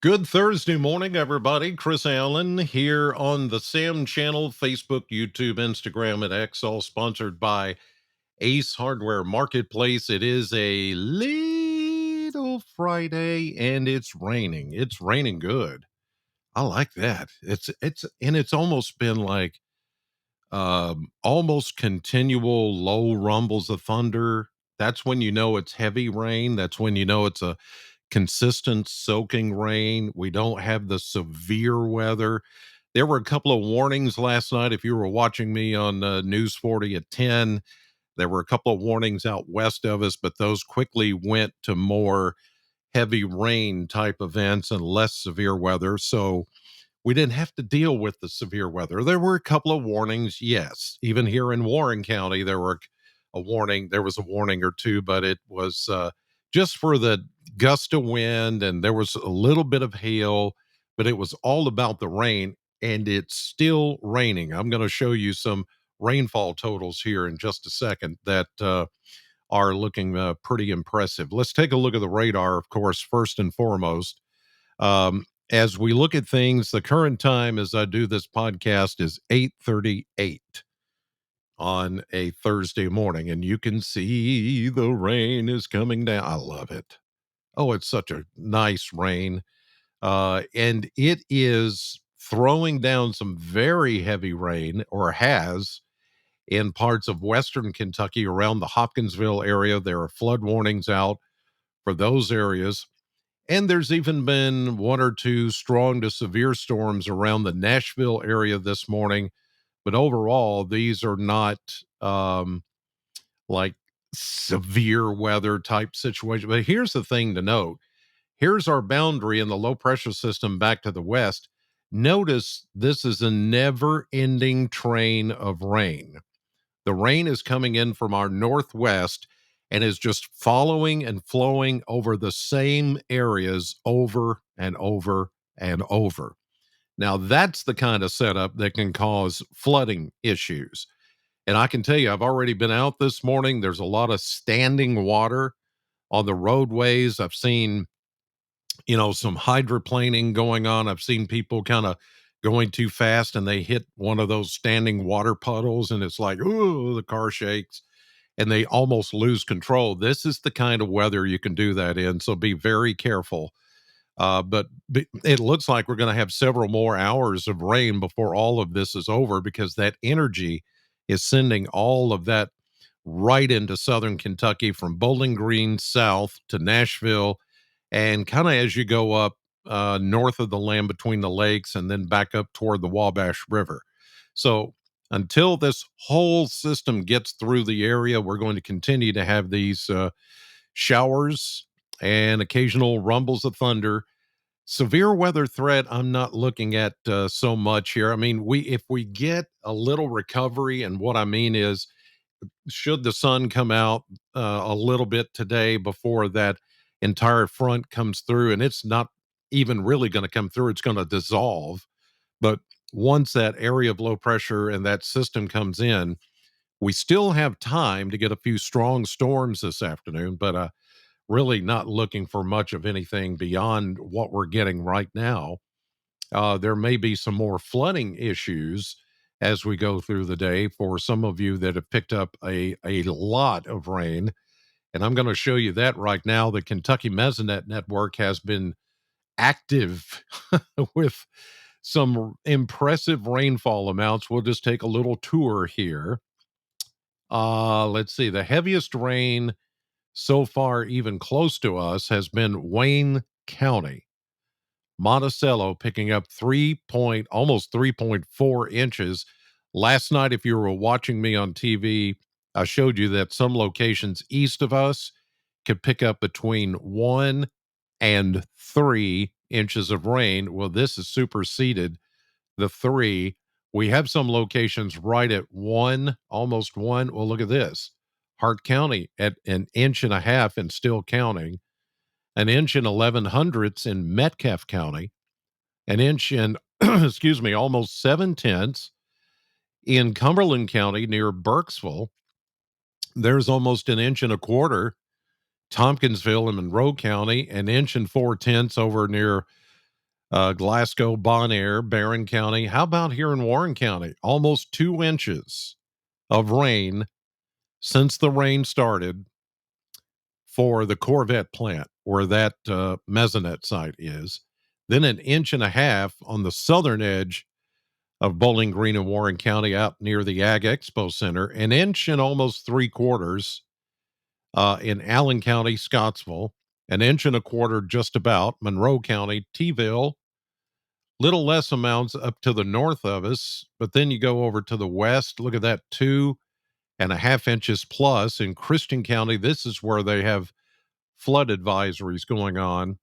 Good Thursday morning, everybody. Chris Allen here on the Sam channel, Facebook, YouTube, Instagram, and X, all sponsored by Ace Hardware Marketplace. It is a little Friday and it's raining. It's raining good. I like that. It's almost been like almost continual low rumbles of thunder. That's when you know it's heavy rain. That's when you know it's a consistent soaking rain. We don't have the severe weather. There were a couple of warnings last night. If you were watching me on News 40 at 10, there were a couple of warnings out west of us, but those quickly went to more heavy rain type events and less severe weather. So we didn't have to deal with the severe weather. There were a couple of warnings, yes. Even here in Warren County, there were a warning. There was a warning or two, but it was just for the gust of wind, and there was a little bit of hail, but it was all about the rain, and it's still raining. I'm going to show you some rainfall totals here in just a second that are looking pretty impressive. Let's take a look at the radar, of course, first and foremost. As we look at things, the current time as I do this podcast is 8:38 on a Thursday morning, and you can see the rain is coming down. I love it. Oh, it's such a nice rain. And it is throwing down some very heavy rain, or has, in parts of western Kentucky around the Hopkinsville area. There are flood warnings out for those areas. And there's even been one or two strong to severe storms around the Nashville area this morning. But overall, these are not like severe weather type situation. But here's the thing to note. Here's our boundary in the low pressure system back to the west. Notice this is a never ending train of rain. The rain is coming in from our northwest and is just following and flowing over the same areas over and over and over. Now, that's the kind of setup that can cause flooding issues. And I can tell you, I've already been out this morning. There's a lot of standing water on the roadways. I've seen, some hydroplaning going on. I've seen people kind of going too fast and they hit one of those standing water puddles, and it's like, ooh, the car shakes and they almost lose control. This is the kind of weather you can do that in. So be very careful. But it looks like we're going to have several more hours of rain before all of this is over, because that energy is sending all of that right into southern Kentucky from Bowling Green south to Nashville, and kind of as you go up north of the land between the lakes and then back up toward the Wabash River. So until this whole system gets through the area, we're going to continue to have these showers and occasional rumbles of thunder. Severe weather threat, I'm not looking at so much here. I mean, if we get a little recovery, and what I mean is, should the sun come out a little bit today before that entire front comes through, and it's not even really going to come through, it's going to dissolve. But once that area of low pressure and that system comes in, we still have time to get a few strong storms this afternoon, but really not looking for much of anything beyond what we're getting right now. There may be some more flooding issues as we go through the day for some of you that have picked up a lot of rain. And I'm going to show you that right now. The Kentucky Mesonet network has been active with some impressive rainfall amounts. We'll just take a little tour here. Let's see. The heaviest rain so far, even close to us, has been Wayne County. Monticello picking up almost 3.4 inches. Last night, if you were watching me on TV, I showed you that some locations east of us could pick up between 1 and 3 inches of rain. Well, this has superseded the 3. We have some locations right at 1, almost 1. Well, look at this. Hart County at 1.5 inches and still counting. 1 inch and 11 hundredths in Metcalfe County. 1 inch and, excuse me, almost 7 tenths in Cumberland County near Burkesville. There's almost 1 1/4 inches. Tompkinsville and Monroe County, 1 inch and 4 tenths over near Glasgow, Bon Air, Barron County. How about here in Warren County? Almost 2 inches of rain since the rain started for the Corvette plant where that Mesonet site is. Then an inch and a half on the southern edge of Bowling Green and Warren County out near the Ag Expo Center. An inch and almost 3/4 in Allen County, Scottsville. An inch and a quarter just about Monroe County, Tville. Little less amounts up to the north of us, but then you go over to the west. Look at that, 2.5 inches plus in Christian County. This is where they have flood advisories going on,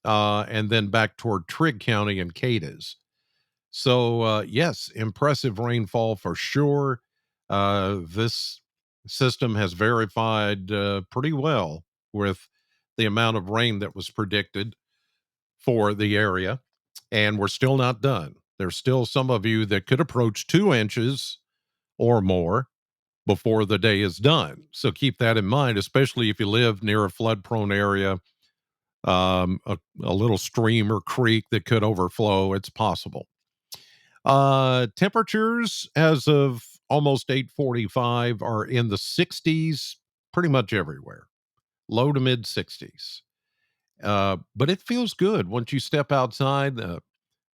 and then back toward Trigg County and Cadiz. So, yes, impressive rainfall for sure. This system has verified pretty well with the amount of rain that was predicted for the area. And we're still not done. There's still some of you that could approach 2 inches or more before the day is done. So keep that in mind, especially if you live near a flood prone area, a little stream or creek that could overflow. It's possible. Temperatures as of almost 8:45 are in the 60s pretty much everywhere, low to mid 60s. But it feels good once you step outside.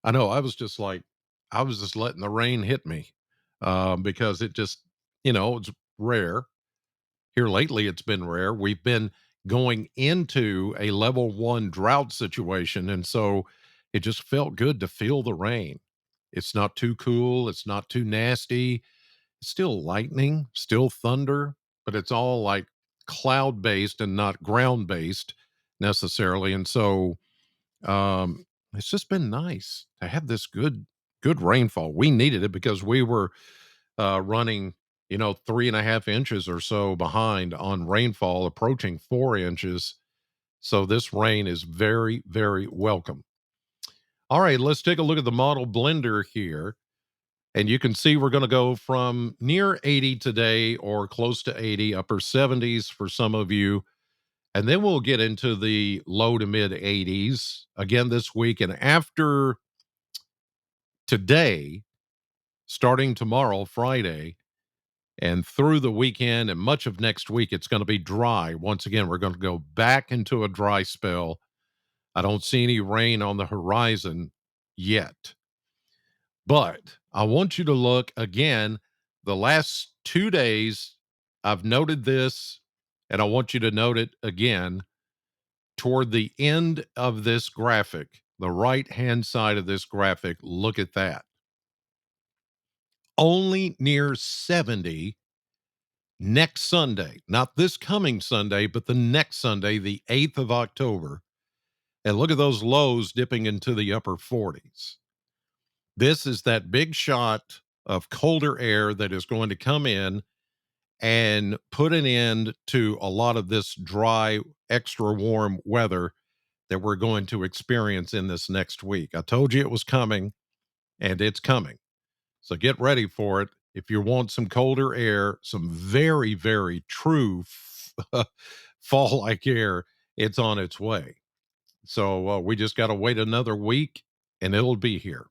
I know I was just letting the rain hit me because it just, it's rare. Here lately, it's been rare. We've been going into a level 1 drought situation. And so it just felt good to feel the rain. It's not too cool. It's not too nasty. It's still lightning, still thunder, but it's all like cloud based and not ground based necessarily. And so it's just been nice to have this good rainfall. We needed it because we were running, 3.5 inches or so behind on rainfall, approaching 4 inches. So this rain is very, very welcome. All right, let's take a look at the model blender here. And you can see we're going to go from near 80 today or close to 80, upper 70s for some of you. And then we'll get into the low to mid 80s again this week. And after today, starting tomorrow, Friday, and through the weekend and much of next week, it's going to be dry. Once again, we're going to go back into a dry spell. I don't see any rain on the horizon yet. But I want you to look again. The last 2 days, I've noted this, and I want you to note it again toward the end of this graphic, the right hand side of this graphic. Look at that. Only near 70 next Sunday, not this coming Sunday, but the next Sunday, the 8th of October. And look at those lows dipping into the upper 40s. This is that big shot of colder air that is going to come in and put an end to a lot of this dry, extra warm weather that we're going to experience in this next week. I told you it was coming, and it's coming. So get ready for it. If you want some colder air, some very, very true fall like air, it's on its way. So we just got to wait another week and it'll be here.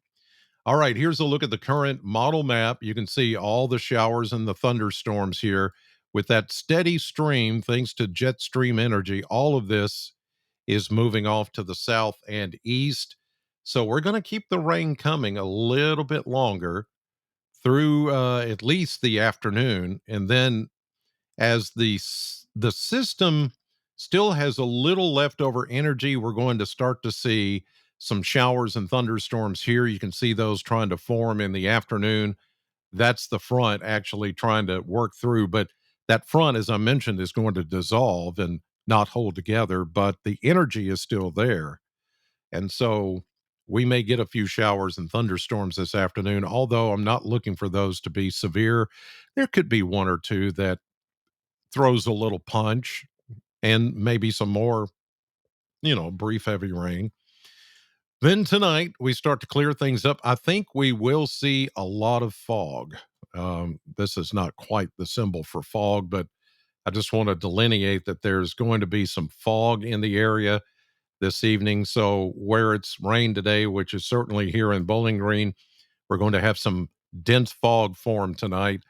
All right, here's a look at the current model map. You can see all the showers and the thunderstorms here with that steady stream, thanks to jet stream energy. All of this is moving off to the south and east. So we're going to keep the rain coming a little bit longer through at least the afternoon, and then as the system still has a little leftover energy, we're going to start to see some showers and thunderstorms here. You can see those trying to form in the afternoon. That's the front actually trying to work through, but that front, as I mentioned, is going to dissolve and not hold together, but the energy is still there. And so we may get a few showers and thunderstorms this afternoon, although I'm not looking for those to be severe. There could be one or two that throws a little punch and maybe some more, brief heavy rain. Then tonight we start to clear things up. I think we will see a lot of fog. This is not quite the symbol for fog, but I just want to delineate that there's going to be some fog in the area. this evening. So where it's rained today, which is certainly here in Bowling Green, we're going to have some dense fog form tonight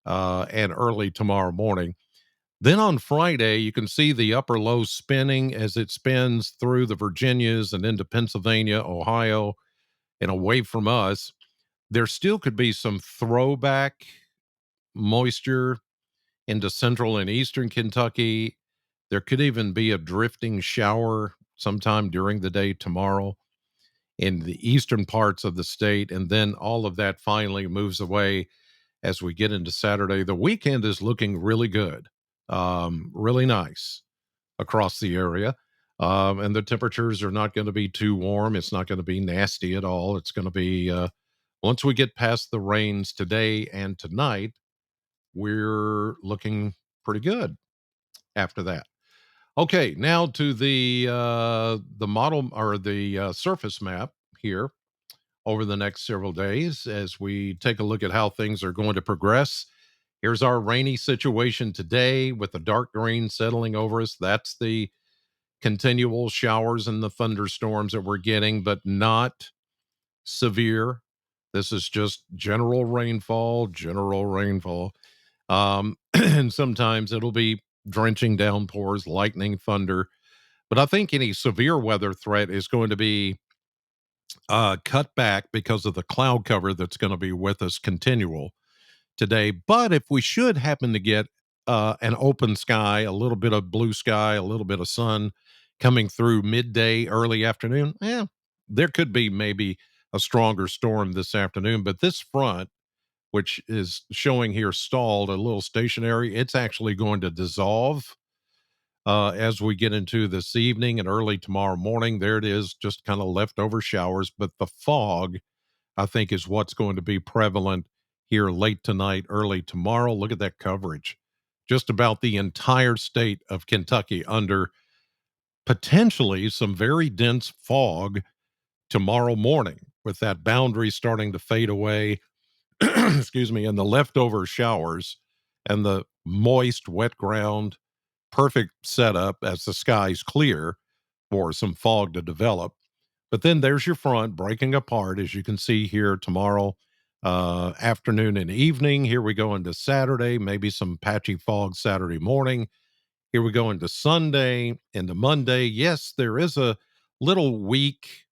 and early tomorrow morning. Then on Friday, you can see the upper low spinning as it spins through the Virginias and into Pennsylvania, Ohio, and away from us. There still could be some throwback moisture into central and eastern Kentucky. There could even be a drifting shower sometime during the day tomorrow in the eastern parts of the state. And then all of that finally moves away as we get into Saturday. The weekend is looking really good, really nice across the area. And the temperatures are not going to be too warm. It's not going to be nasty at all. It's going to be, once we get past the rains today and tonight, we're looking pretty good after that. Okay, now to the model or the surface map here over the next several days as we take a look at how things are going to progress. Here's our rainy situation today with the dark green settling over us. That's the continual showers and the thunderstorms that we're getting, but not severe. This is just general rainfall, general rainfall. And sometimes it'll be drenching downpours, lightning, thunder. But I think any severe weather threat is going to be cut back because of the cloud cover that's going to be with us continual today. But if we should happen to get an open sky, a little bit of blue sky, a little bit of sun coming through midday, early afternoon, there could be maybe a stronger storm this afternoon. But this front, which is showing here stalled, a little stationary, it's actually going to dissolve as we get into this evening and early tomorrow morning. There it is, just kind of leftover showers. But the fog, I think, is what's going to be prevalent here late tonight, early tomorrow. Look at that coverage. Just about the entire state of Kentucky under potentially some very dense fog tomorrow morning, with that boundary starting to fade away. Excuse me, and the leftover showers and the moist, wet ground. Perfect setup as the skies clear for some fog to develop. But then there's your front breaking apart, as you can see here tomorrow afternoon and evening. Here we go into Saturday, maybe some patchy fog Saturday morning. Here we go into Sunday, into Monday. Yes, there is a little weak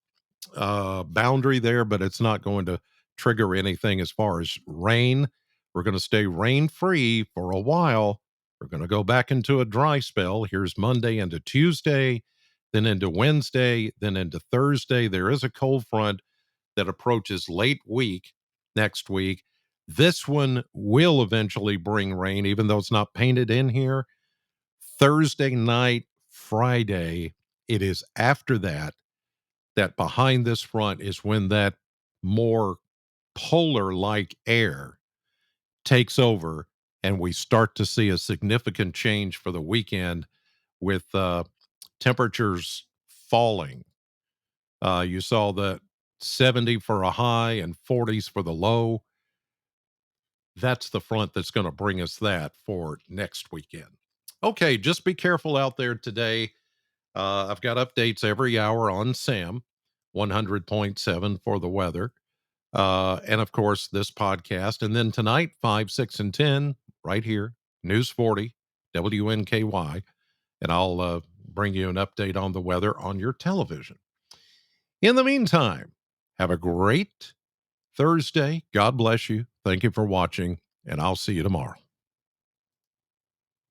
boundary there, but it's not going to trigger anything as far as rain. We're going to stay rain free for a while. We're going to go back into a dry spell. Here's Monday into Tuesday, then into Wednesday, then into Thursday. There is a cold front that approaches late week next week. This one will eventually bring rain, even though it's not painted in here. Thursday night, Friday, it is after that that behind this front is when that more polar like air takes over and we start to see a significant change for the weekend with temperatures falling. You saw the 70 for a high and 40s for the low. That's the front that's going to bring us that for next weekend. Okay, just be careful out there today. I've got updates every hour on SAM 100.7 for the weather. And of course, this podcast. And then tonight, 5, 6, and 10, right here, News 40, WNKY. And I'll bring you an update on the weather on your television. In the meantime, have a great Thursday. God bless you. Thank you for watching, and I'll see you tomorrow.